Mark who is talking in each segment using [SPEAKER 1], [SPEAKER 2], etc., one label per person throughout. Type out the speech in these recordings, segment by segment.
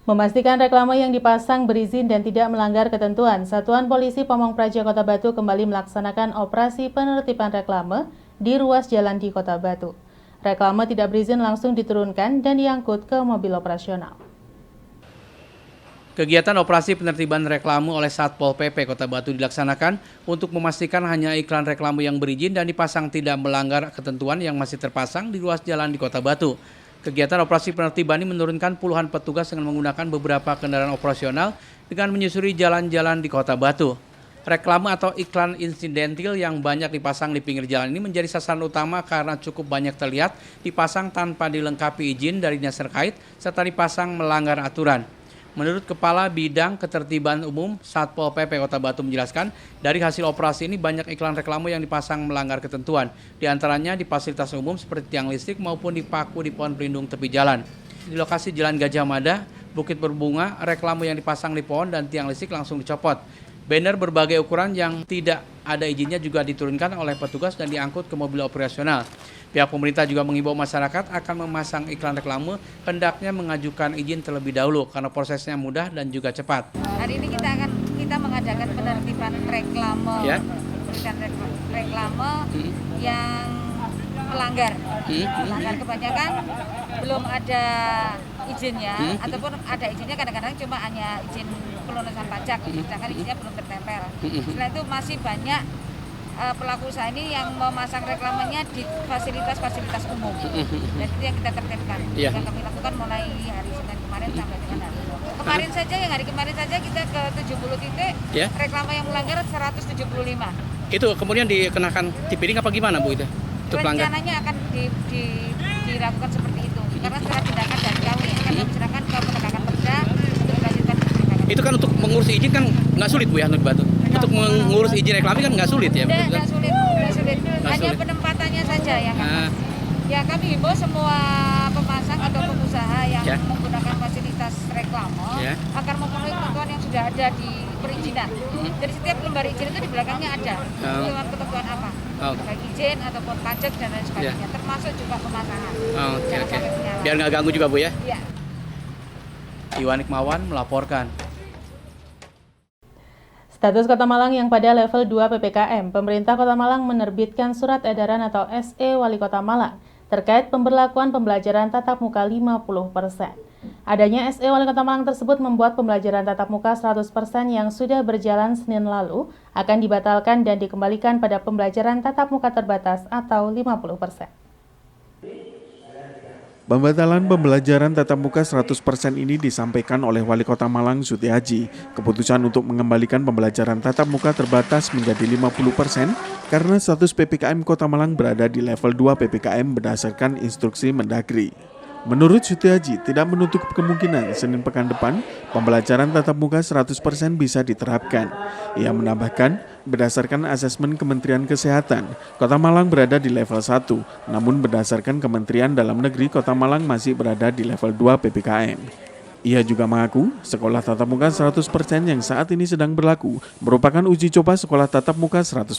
[SPEAKER 1] Memastikan reklame yang dipasang berizin dan tidak melanggar ketentuan, Satuan Polisi Pamong Praja Kota Batu kembali melaksanakan operasi penertiban reklame di ruas jalan di Kota Batu. Reklame tidak berizin langsung diturunkan dan diangkut ke mobil operasional.
[SPEAKER 2] Kegiatan operasi penertiban reklame oleh Satpol PP Kota Batu dilaksanakan untuk memastikan hanya iklan reklame yang berizin dan dipasang tidak melanggar ketentuan yang masih terpasang di ruas jalan di Kota Batu. Kegiatan operasi penertiban ini menurunkan puluhan petugas dengan menggunakan beberapa kendaraan operasional dengan menyusuri jalan-jalan di Kota Batu. Reklame atau iklan insidentil yang banyak dipasang di pinggir jalan ini menjadi sasaran utama karena cukup banyak terlihat dipasang tanpa dilengkapi izin dari dinas terkait serta dipasang melanggar aturan. Menurut Kepala Bidang Ketertiban Umum Satpol PP Kota Batu menjelaskan, dari hasil operasi ini banyak iklan reklame yang dipasang melanggar ketentuan, di antaranya di fasilitas umum seperti tiang listrik maupun di paku di pohon pelindung tepi jalan. Di lokasi Jalan Gajah Mada, Bukit Berbunga, reklame yang dipasang di pohon dan tiang listrik langsung dicopot. Banner berbagai ukuran yang tidak ada izinnya juga diturunkan oleh petugas dan diangkut ke mobil operasional. Pihak pemerintah juga mengimbau masyarakat akan memasang iklan reklame hendaknya mengajukan izin terlebih dahulu karena prosesnya mudah dan juga cepat.
[SPEAKER 3] Hari ini kita mengadakan penertiban reklame,
[SPEAKER 2] Ya.
[SPEAKER 3] reklame yang melanggar. Melanggar kebanyakan belum ada izinnya ataupun ada izinnya kadang-kadang cuma hanya izin pelunasan pajak, sedangkan izinnya belum tertempel. Setelah itu masih banyak pelaku usaha ini yang memasang reklamenya di fasilitas-fasilitas umum. Dan itu yang kita tertibkan. Yang kami lakukan mulai hari Senin kemarin sampai dengan hari ini. Hari kemarin saja kita ke 70 titik, reklame yang melanggar 175.
[SPEAKER 2] Itu kemudian dikenakan tipiring apa gimana Bu itu?
[SPEAKER 3] Rencananya akan dilakukan seperti itu. Karena setelah tindakan dari kami akan diserahkan ke penegakan perda untuk dilanjutkan tindakan.
[SPEAKER 2] Itu kan untuk mengurus izin kan nggak sulit Bu ya untuk Batu? Untuk mengurus izin reklame kan nggak sulit ya?
[SPEAKER 3] Nggak sulit. Hanya penempatannya saja yang ya kami himbau semua pemasang atau pengusaha yang menggunakan fasilitas reklame agar memenuhi ketentuan yang sudah ada di perizinan. Dari setiap lembar izin itu di belakangnya ada ketentuan apa, baik izin ataupun pajak dan lain sebagainya, termasuk juga pemasangan.
[SPEAKER 2] Oke. Biar nggak ganggu juga Bu ya?
[SPEAKER 3] Iya.
[SPEAKER 2] Iwan Ikmawan melaporkan.
[SPEAKER 1] Status Kota Malang yang pada level 2 PPKM, pemerintah Kota Malang menerbitkan surat edaran atau SE Wali Kota Malang terkait pemberlakuan pembelajaran tatap muka 50%. Adanya SE Wali Kota Malang tersebut membuat pembelajaran tatap muka 100% yang sudah berjalan Senin lalu akan dibatalkan dan dikembalikan pada pembelajaran tatap muka terbatas atau 50%.
[SPEAKER 4] Pembatalan pembelajaran tatap muka 100% ini disampaikan oleh Wali Kota Malang Sutiaji. Keputusan untuk mengembalikan pembelajaran tatap muka terbatas menjadi 50% karena status PPKM Kota Malang berada di level 2 PPKM berdasarkan instruksi Mendagri. Menurut Sutiaji, tidak menutup kemungkinan Senin pekan depan pembelajaran tatap muka 100% bisa diterapkan. Ia menambahkan, berdasarkan asesmen Kementerian Kesehatan, Kota Malang berada di level 1, namun berdasarkan Kementerian Dalam Negeri, Kota Malang masih berada di level 2 PPKM. Ia juga mengaku, sekolah tatap muka 100% yang saat ini sedang berlaku merupakan uji coba sekolah tatap muka 100%.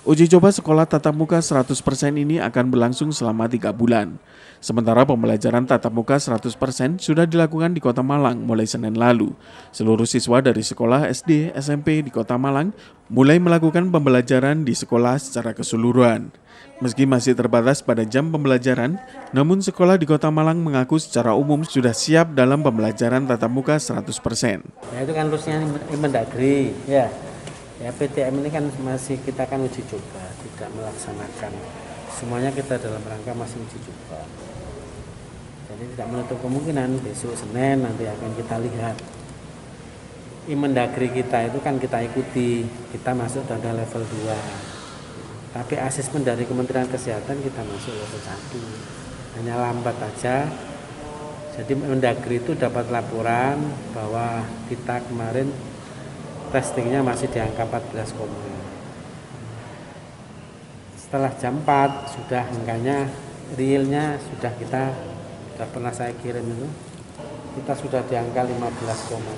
[SPEAKER 4] Uji coba sekolah tatap muka 100% ini akan berlangsung selama 3 bulan. Sementara pembelajaran tatap muka 100% sudah dilakukan di Kota Malang mulai Senin lalu. Seluruh siswa dari sekolah SD, SMP di Kota Malang mulai melakukan pembelajaran di sekolah secara keseluruhan. Meski masih terbatas pada jam pembelajaran, namun sekolah di Kota Malang mengaku secara umum sudah siap dalam pembelajaran tatap muka 100%.
[SPEAKER 5] Ya itu kan rusnya Mendagri, ya PTM ini kan masih kita kan uji coba, tidak melaksanakan. Semuanya kita dalam rangka masih uji coba. Jadi tidak menutup kemungkinan besok Senin nanti akan kita lihat. Mendagri kita itu kan kita ikuti, kita masuk pada level 2. Tapi asesmen dari Kementerian Kesehatan kita masuk level 1. Hanya lambat aja. Jadi Mendagri itu dapat laporan bahwa kita kemarin testingnya masih di angka 14, setelah jam 4 sudah angkanya realnya sudah pernah saya kirim itu, kita sudah di angka 15,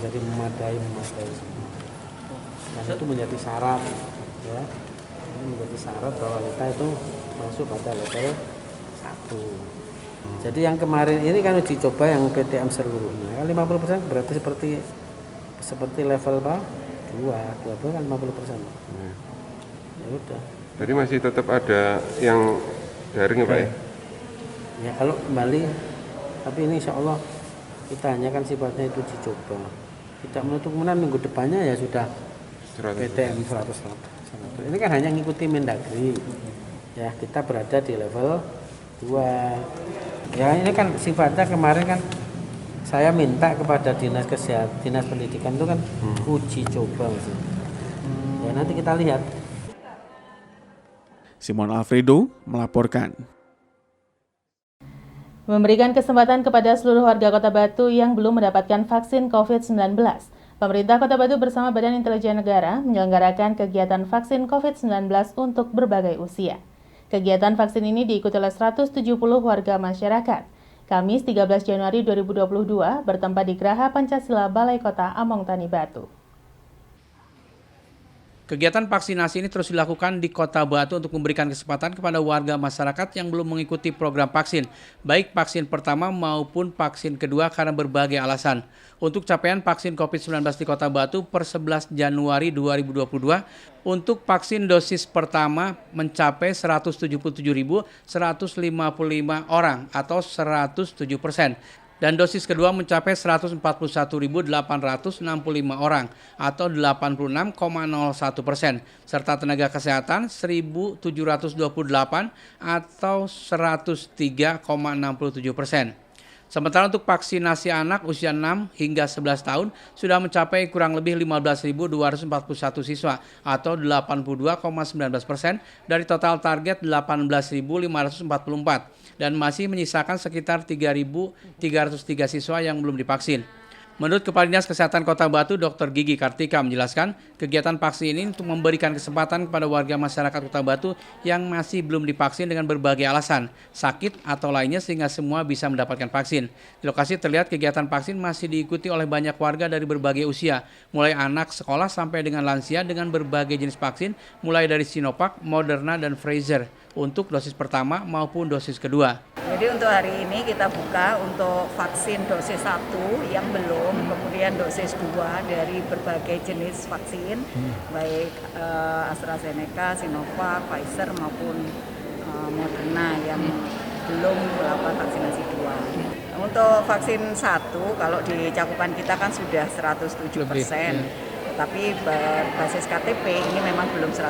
[SPEAKER 5] jadi memadai semua. Dan itu menjadi syarat, ya, ini menjadi syarat bahwa kita itu masuk pada level 1. Jadi yang kemarin ini kan uji coba yang PTM seluruhnya, 50% berarti seperti level apa? 2 kan 50%. Nah, ya udah.
[SPEAKER 6] Jadi masih tetap ada yang daring ya Pak ya?
[SPEAKER 5] Ya kalau kembali, tapi ini insya Allah kita hanya kan sifatnya itu uji coba. Tidak menutup kemungkinan minggu depannya ya sudah
[SPEAKER 6] 100%.
[SPEAKER 5] PTM 100%. Ini kan hanya ngikuti Mendagri. Ya kita berada di level 2. Ya ini kan sifatnya kemarin kan saya minta kepada Dinas Kesehatan, Dinas Pendidikan itu kan uji coba maksudnya. Ya nanti kita lihat.
[SPEAKER 4] Simon Alfredo melaporkan.
[SPEAKER 1] Memberikan kesempatan kepada seluruh warga Kota Batu yang belum mendapatkan vaksin COVID-19. Pemerintah Kota Batu bersama Badan Intelijen Negara menyelenggarakan kegiatan vaksin COVID-19 untuk berbagai usia. Kegiatan vaksin ini diikuti oleh 170 warga masyarakat. Kamis 13 Januari 2022 bertempat di Geraha Pancasila Balai Kota Among Tani Batu.
[SPEAKER 2] Kegiatan vaksinasi ini terus dilakukan di Kota Batu untuk memberikan kesempatan kepada warga masyarakat yang belum mengikuti program vaksin, baik vaksin pertama maupun vaksin kedua karena berbagai alasan. Untuk capaian vaksin COVID-19 di Kota Batu per 11 Januari 2022, untuk vaksin dosis pertama mencapai 177.155 orang atau 107%. Dan dosis kedua mencapai 141.865 orang atau 86,01%, serta tenaga kesehatan 1.728 atau 103,67%. Sementara untuk vaksinasi anak usia 6 hingga 11 tahun sudah mencapai kurang lebih 15.241 siswa atau 82,19% dari total target 18.544 dan masih menyisakan sekitar 3.303 siswa yang belum divaksin. Menurut Kepala Dinas Kesehatan Kota Batu, Dr. Gigi Kartika menjelaskan, kegiatan vaksin ini untuk memberikan kesempatan kepada warga masyarakat Kota Batu yang masih belum divaksin dengan berbagai alasan, sakit atau lainnya sehingga semua bisa mendapatkan vaksin. Di lokasi terlihat kegiatan vaksin masih diikuti oleh banyak warga dari berbagai usia, mulai anak sekolah sampai dengan lansia dengan berbagai jenis vaksin, mulai dari Sinovac, Moderna, dan Pfizer untuk dosis pertama maupun dosis kedua.
[SPEAKER 7] Jadi untuk hari ini kita buka untuk vaksin dosis 1 yang belum, kemudian dosis 2 dari berbagai jenis vaksin, baik AstraZeneca, Sinovac, Pfizer maupun Moderna yang belum melakukan vaksinasi 2. Untuk vaksin 1 kalau di cakupan kita kan sudah 107%. Tapi berbasis KTP ini memang belum 100%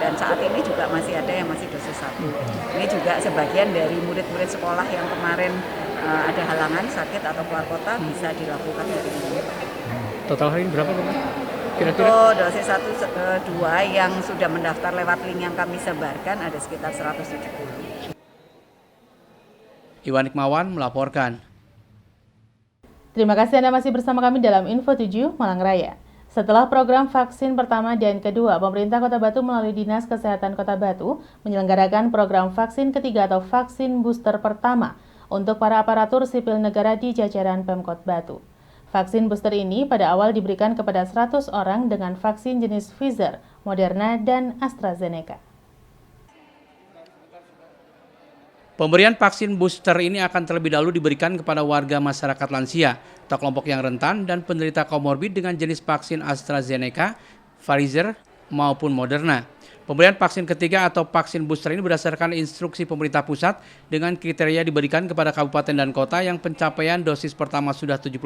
[SPEAKER 7] dan saat ini juga masih ada yang masih dosis 1. Ini juga sebagian dari murid-murid sekolah yang kemarin ada halangan sakit atau keluar kota bisa dilakukan dari ini.
[SPEAKER 2] Total hari ini berapa Pak? Kira-kira?
[SPEAKER 7] Untuk dosis 1, 2 yang sudah mendaftar lewat link yang kami sebarkan ada sekitar 170.
[SPEAKER 2] Iwan Hikmawan melaporkan.
[SPEAKER 1] Terima kasih Anda masih bersama kami dalam Info 7 Malang Raya. Setelah program vaksin pertama dan kedua, pemerintah Kota Batu melalui Dinas Kesehatan Kota Batu menyelenggarakan program vaksin ketiga atau vaksin booster pertama untuk para aparatur sipil negara di jajaran Pemkot Batu. Vaksin booster ini pada awal diberikan kepada 100 orang dengan vaksin jenis Pfizer, Moderna, dan AstraZeneca.
[SPEAKER 2] Pemberian vaksin booster ini akan terlebih dahulu diberikan kepada warga masyarakat lansia atau kelompok yang rentan dan penderita komorbid dengan jenis vaksin AstraZeneca, Pfizer, maupun Moderna. Pemberian vaksin ketiga atau vaksin booster ini berdasarkan instruksi pemerintah pusat dengan kriteria diberikan kepada kabupaten dan kota yang pencapaian dosis pertama sudah 70%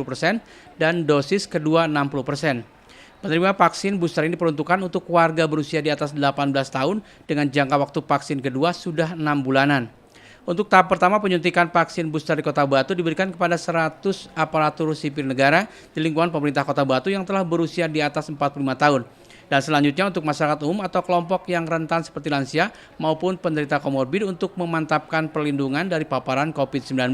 [SPEAKER 2] dan dosis kedua 60%. Penerima vaksin booster ini peruntukan untuk warga berusia di atas 18 tahun dengan jangka waktu vaksin kedua sudah 6 bulanan. Untuk tahap pertama penyuntikan vaksin booster di Kota Batu diberikan kepada 100 aparatur sipil negara di lingkungan pemerintah Kota Batu yang telah berusia di atas 45 tahun. Dan selanjutnya untuk masyarakat umum atau kelompok yang rentan seperti lansia maupun penderita komorbid untuk memantapkan perlindungan dari paparan COVID-19.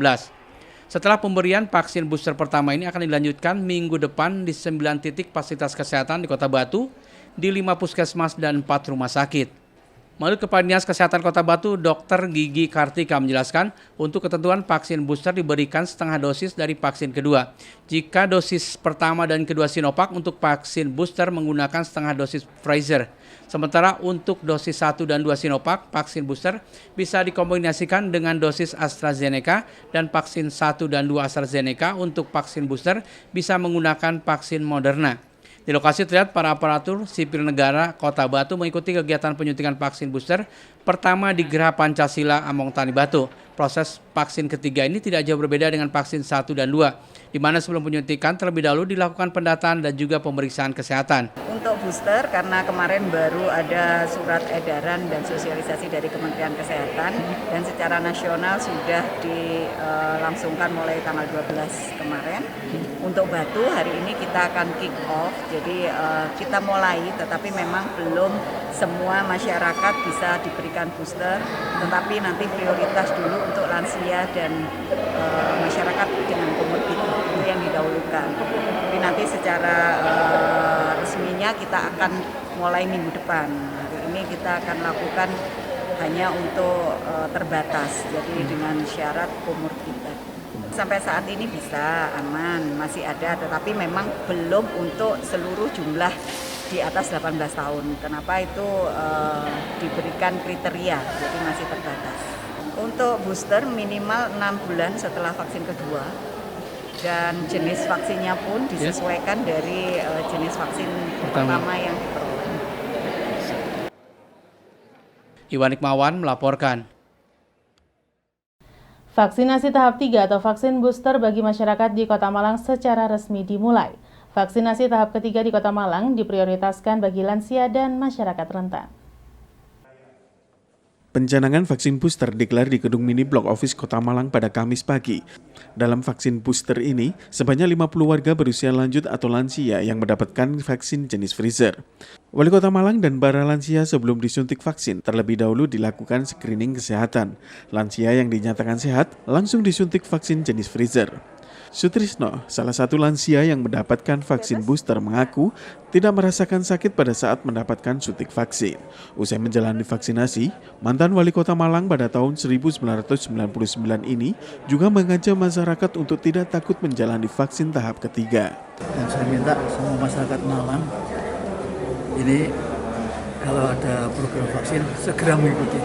[SPEAKER 2] Setelah pemberian vaksin booster pertama ini akan dilanjutkan minggu depan di 9 titik fasilitas kesehatan di Kota Batu, di 5 puskesmas dan 4 rumah sakit. Menurut Kepala Dinas Kesehatan Kota Batu, Dr. Gigi Kartika menjelaskan untuk ketentuan vaksin booster diberikan setengah dosis dari vaksin kedua. Jika dosis pertama dan kedua Sinovac, untuk vaksin booster menggunakan setengah dosis Pfizer. Sementara untuk dosis 1 dan 2 Sinovac, vaksin booster bisa dikombinasikan dengan dosis AstraZeneca, dan vaksin 1 dan 2 AstraZeneca untuk vaksin booster bisa menggunakan vaksin Moderna. Di lokasi terlihat para aparatur sipil negara Kota Batu mengikuti kegiatan penyuntikan vaksin booster pertama di Geraha Pancasila Among Tani Batu. Proses vaksin ketiga ini tidak jauh berbeda dengan vaksin 1 dan 2, di mana sebelum penyuntikan terlebih dahulu dilakukan pendataan dan juga pemeriksaan kesehatan.
[SPEAKER 7] Untuk booster, karena kemarin baru ada surat edaran dan sosialisasi dari Kementerian Kesehatan dan secara nasional sudah dilangsungkan mulai tanggal 12 kemarin. Untuk Batu hari ini kita akan kick off, jadi kita mulai, tetapi memang belum semua masyarakat bisa diberikan booster, tetapi nanti prioritas dulu untuk lansia dan masyarakat dengan komorbid, itu yang didahulukan. Tapi nanti secara resminya kita akan mulai minggu depan. Hari ini kita akan lakukan hanya untuk terbatas, jadi dengan syarat komorbid. Sampai saat ini bisa aman, masih ada, tetapi memang belum untuk seluruh jumlah di atas 18 tahun. Kenapa itu diberikan kriteria, jadi masih terbatas. Untuk booster minimal 6 bulan setelah vaksin kedua, dan jenis vaksinnya pun disesuaikan dari jenis vaksin pertama yang diperoleh.
[SPEAKER 2] Iwan Hikmawan melaporkan.
[SPEAKER 1] Vaksinasi tahap 3 atau vaksin booster bagi masyarakat di Kota Malang secara resmi dimulai. Vaksinasi tahap ketiga di Kota Malang diprioritaskan bagi lansia dan masyarakat rentan.
[SPEAKER 4] Pencanangan vaksin booster digelar di Gedung Mini Blok Office Kota Malang pada Kamis pagi. Dalam vaksin booster ini, sebanyak 50 warga berusia lanjut atau lansia yang mendapatkan vaksin jenis Pfizer. Wali Kota Malang dan para lansia sebelum disuntik vaksin terlebih dahulu dilakukan screening kesehatan. Lansia yang dinyatakan sehat langsung disuntik vaksin jenis Pfizer. Sutrisno, salah satu lansia yang mendapatkan vaksin booster, mengaku tidak merasakan sakit pada saat mendapatkan suntik vaksin. Usai menjalani vaksinasi, mantan wali kota Malang pada tahun 1999 ini juga mengajak masyarakat untuk tidak takut menjalani vaksin tahap ketiga.
[SPEAKER 8] Dan saya minta semua masyarakat Malang ini kalau ada program vaksin segera mengikuti.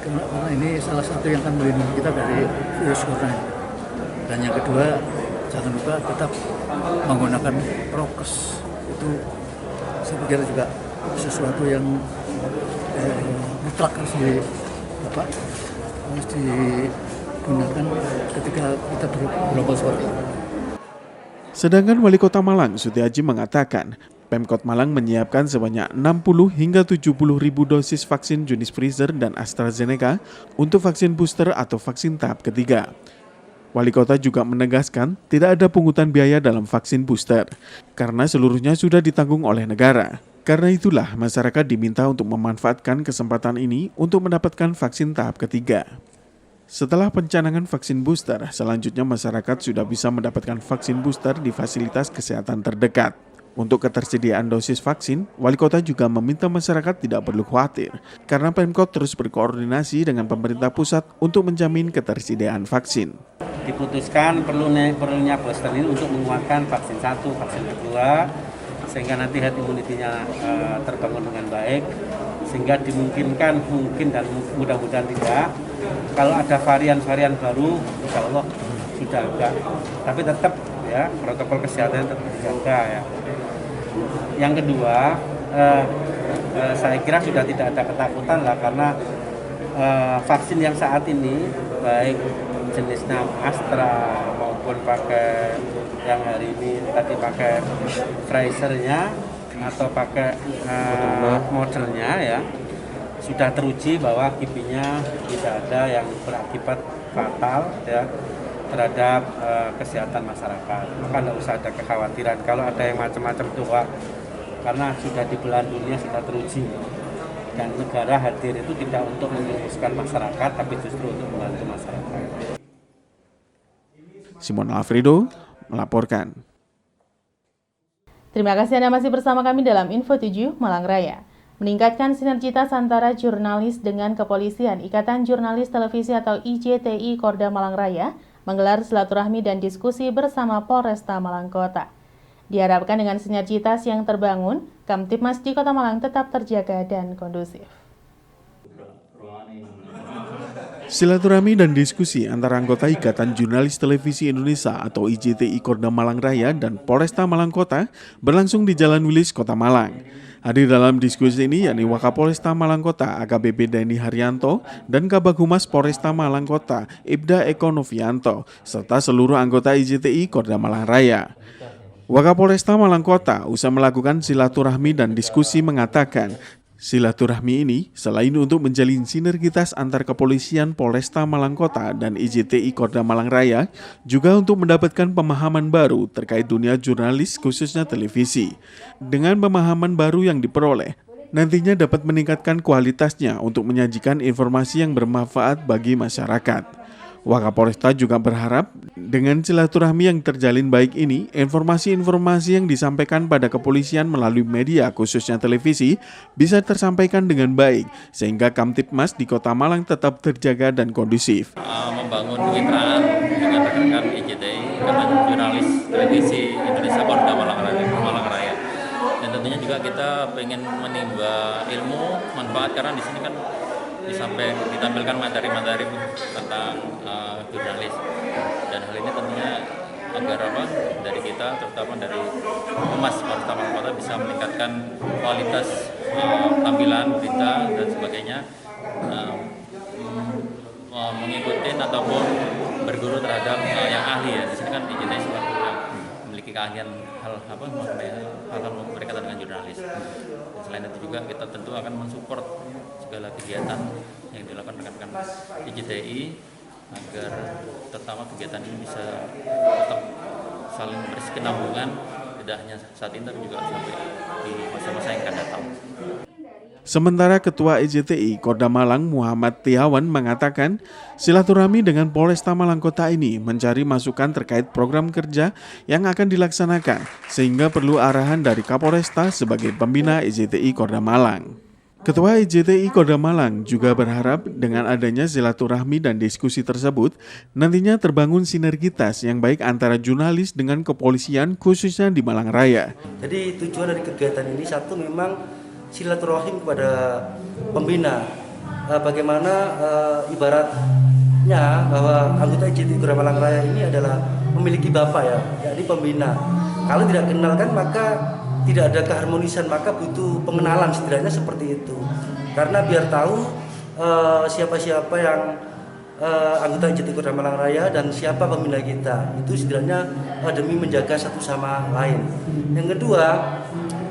[SPEAKER 8] Karena ini salah satu yang akan melindungi kita dari virus corona. Dan yang kedua, jangan lupa tetap menggunakan prokes. Itu saya pikir juga sesuatu yang mutlak harus digunakan ketika kita berglobal seperti ini.
[SPEAKER 4] Sedangkan Wali Kota Malang, Sutiaji, mengatakan Pemkot Malang menyiapkan sebanyak 60 hingga 70 ribu dosis vaksin jenis Pfizer dan AstraZeneca untuk vaksin booster atau vaksin tahap ketiga. Wali Kota juga menegaskan tidak ada pungutan biaya dalam vaksin booster, karena seluruhnya sudah ditanggung oleh negara. Karena itulah masyarakat diminta untuk memanfaatkan kesempatan ini untuk mendapatkan vaksin tahap ketiga. Setelah pencanangan vaksin booster, selanjutnya masyarakat sudah bisa mendapatkan vaksin booster di fasilitas kesehatan terdekat. Untuk ketersediaan dosis vaksin, Wali Kota juga meminta masyarakat tidak perlu khawatir, karena Pemkot terus berkoordinasi dengan pemerintah pusat untuk menjamin ketersediaan vaksin.
[SPEAKER 5] Diputuskan perlunya booster ini untuk menguatkan vaksin 1, vaksin kedua, sehingga nanti herd immunity-nya terbangun dengan baik, sehingga dimungkinkan, mungkin dan mudah-mudahan tidak, kalau ada varian-varian baru, insya Allah sudah agak, tapi tetap ya protokol kesehatan tetap dijaga ya. Yang kedua, saya kira sudah tidak ada ketakutan lah, karena vaksin yang saat ini baik jenisnya Astra maupun pakai yang hari ini tadi pakai Pfizer-nya atau pakai Moderna ya, sudah teruji bahwa kipinya tidak ada yang berakibat fatal ya terhadap kesehatan masyarakat. Maka tidak usah ada kekhawatiran kalau ada yang macam-macam itu Pak, karena sudah di belahan dunia sudah teruji, dan negara hadir itu tidak untuk merumuskan masyarakat tapi justru untuk membantu masyarakat.
[SPEAKER 4] Simon Alfredo melaporkan.
[SPEAKER 1] Terima kasih Anda masih bersama kami dalam Info 7 Malang Raya. meningkatkan sinergitas antara jurnalis dengan kepolisian. Ikatan Jurnalis Televisi atau IJTI Korda Malang Raya menggelar silaturahmi dan diskusi bersama Polresta Malang Kota. Diharapkan dengan sinergitas yang terbangun, Kamtibmas di Kota Malang tetap terjaga dan kondusif.
[SPEAKER 4] Silaturahmi dan diskusi antara anggota Ikatan Jurnalis Televisi Indonesia atau IJTI Korda Malang Raya dan Polresta Malang Kota berlangsung di Jalan Wilis, Kota Malang. Hadir dalam diskusi ini yakni Wakapolresta Malang Kota AKBP Denny Haryanto dan Kabag Humas Polresta Malang Kota Ibda Eko Novianto serta seluruh anggota IJTI Korda Malang Raya. Wakapolresta Malang Kota usai melakukan silaturahmi dan diskusi mengatakan, silaturahmi ini selain untuk menjalin sinergitas antar kepolisian Polresta Malang Kota dan IJTI Korda Malang Raya, juga untuk mendapatkan pemahaman baru terkait dunia jurnalis khususnya televisi. Dengan pemahaman baru yang diperoleh, nantinya dapat meningkatkan kualitasnya untuk menyajikan informasi yang bermanfaat bagi masyarakat. Wakapolresta juga berharap dengan silaturahmi yang terjalin baik ini, informasi-informasi yang disampaikan pada kepolisian melalui media khususnya televisi bisa tersampaikan dengan baik sehingga Kamtibmas di Kota Malang tetap terjaga dan kondusif.
[SPEAKER 9] Membangun kemitraan dengan rekan-rekan IJTI, Ikatan Jurnalis Televisi Indonesia Korda Malang Raya. Dan tentunya juga kita pengen menimba ilmu, manfaat karena di sini kan ditampilkan materi-materi tentang jurnalis, dan hal ini tentunya agar dari kita terutama dari Humas Polresta Malang Kota bisa meningkatkan kualitas tampilan berita dan sebagainya, mengikuti ataupun berguru terhadap yang ahli ya. Di sini kan IJTI selaku yang memiliki keahlian hal berkaitan dengan jurnalis. Dan selain itu juga kita tentu akan mensupport segala kegiatan yang dilakukan rekan-rekan IJTI agar terutama kegiatan ini bisa tetap saling berkesinambungan, tidak hanya saat ini tapi juga sampai di masa-masa yang akan datang.
[SPEAKER 4] Sementara Ketua IJTI Korda Malang Muhammad Tiawan mengatakan silaturahmi dengan Polresta Malang Kota ini mencari masukan terkait program kerja yang akan dilaksanakan sehingga perlu arahan dari Kapolresta sebagai pembina IJTI Korda Malang. Ketua IJTI Korda Malang juga berharap dengan adanya silaturahmi dan diskusi tersebut nantinya terbangun sinergitas yang baik antara jurnalis dengan kepolisian khususnya di Malang Raya.
[SPEAKER 10] Jadi tujuan dari kegiatan ini satu memang silaturahim kepada pembina. Bagaimana ibaratnya bahwa anggota IJTI Korda Malang Raya ini adalah memiliki bapak ya, yakni pembina. Kalau tidak kenal kan maka tidak ada keharmonisan, maka butuh pengenalan setidaknya seperti itu. Karena biar tahu siapa-siapa yang anggota IJTI Korda Malang Raya dan siapa pembina kita. Itu setidaknya demi menjaga satu sama lain. Yang kedua,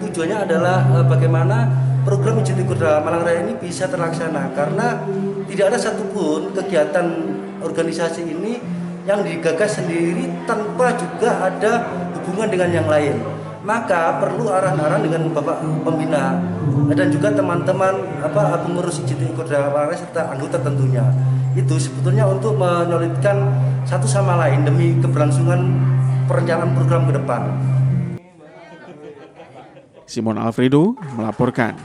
[SPEAKER 10] tujuannya adalah bagaimana program IJTI Korda Malang Raya ini bisa terlaksana. Karena tidak ada satupun kegiatan organisasi ini yang digagas sendiri tanpa juga ada hubungan dengan yang lain. Maka perlu arahan-arahan dengan Bapak Pembina dan juga teman-teman pengurus IJTI Korda Malang Raya serta anggota tentunya. Itu sebetulnya untuk menyolidkan satu sama lain demi keberlangsungan perencanaan program ke depan.
[SPEAKER 4] Simon Alfredo melaporkan.